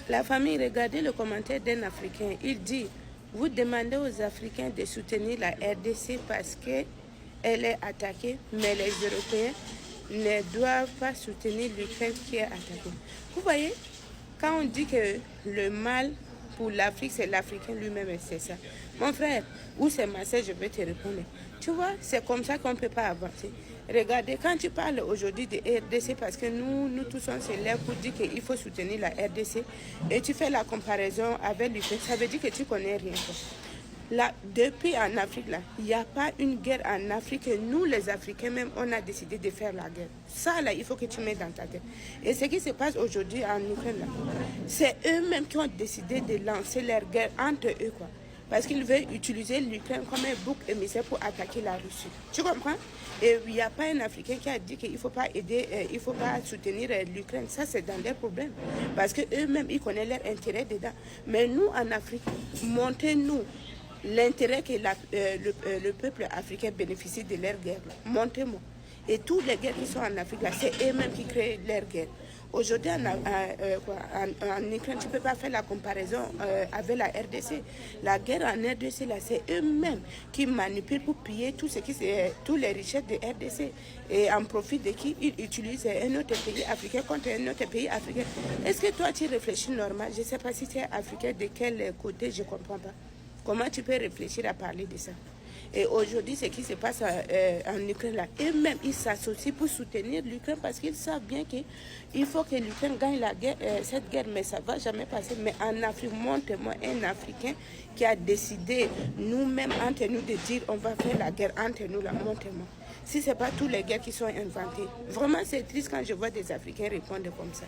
La famille, regardez le commentaire d'un Africain. Il dit, vous demandez aux Africains de soutenir la RDC parce qu'elle est attaquée, mais les Européens ne doivent pas soutenir l'Ukraine qui est attaquée. Vous voyez, quand on dit que le mal pour l'Afrique, c'est l'Africain lui-même, c'est ça. Mon frère, où c'est ma sœur, je vais te répondre. Tu vois, c'est comme ça qu'on ne peut pas avancer. Regardez, quand tu parles aujourd'hui de RDC, parce que nous tous on s'élève pour dire qu'il faut soutenir la RDC, et tu fais la comparaison avec l'Ukraine, ça veut dire que tu ne connais rien. Là, depuis en Afrique, là, il n'y a pas une guerre en Afrique. Nous, les Africains, même, on a décidé de faire la guerre. Ça, là, il faut que tu mettes dans ta tête. Et ce qui se passe aujourd'hui en Ukraine, là, c'est eux-mêmes qui ont décidé de lancer leur guerre entre eux, quoi. Parce qu'ils veulent utiliser l'Ukraine comme un bouc émissaire pour attaquer la Russie. Tu comprends? Et il n'y a pas un Africain qui a dit qu'il ne faut pas aider, il ne faut pas soutenir l'Ukraine. Ça, c'est dans leurs problèmes. Parce qu'eux-mêmes, ils connaissent leur intérêt dedans. Mais nous, en Afrique, montez-nous l'intérêt que le peuple africain bénéficie de leur guerre. Montez-moi. Et toutes les guerres qui sont en Afrique, c'est eux-mêmes qui créent leur guerre. Aujourd'hui, en Ukraine, tu ne peux pas faire la comparaison avec la RDC. La guerre en RDC, c'est eux-mêmes qui manipulent pour piller toutes les richesses de RDC. Et en profit de qui ils utilisent un autre pays africain contre un autre pays africain. Est-ce que toi, tu réfléchis normal? Je ne sais pas si tu es africain, de quel côté, je ne comprends pas. Comment tu peux réfléchir à parler de ça? Et aujourd'hui, ce qui se passe en Ukraine, là, eux-mêmes, ils s'associent pour soutenir l'Ukraine parce qu'ils savent bien qu'il faut que l'Ukraine gagne cette guerre, mais ça ne va jamais passer. Mais en Afrique, montre-moi un Africain qui a décidé, nous-mêmes, entre nous, de dire on va faire la guerre entre nous, là, montre-moi. Si ce n'est pas toutes les guerres qui sont inventées. Vraiment, c'est triste quand je vois des Africains répondre comme ça.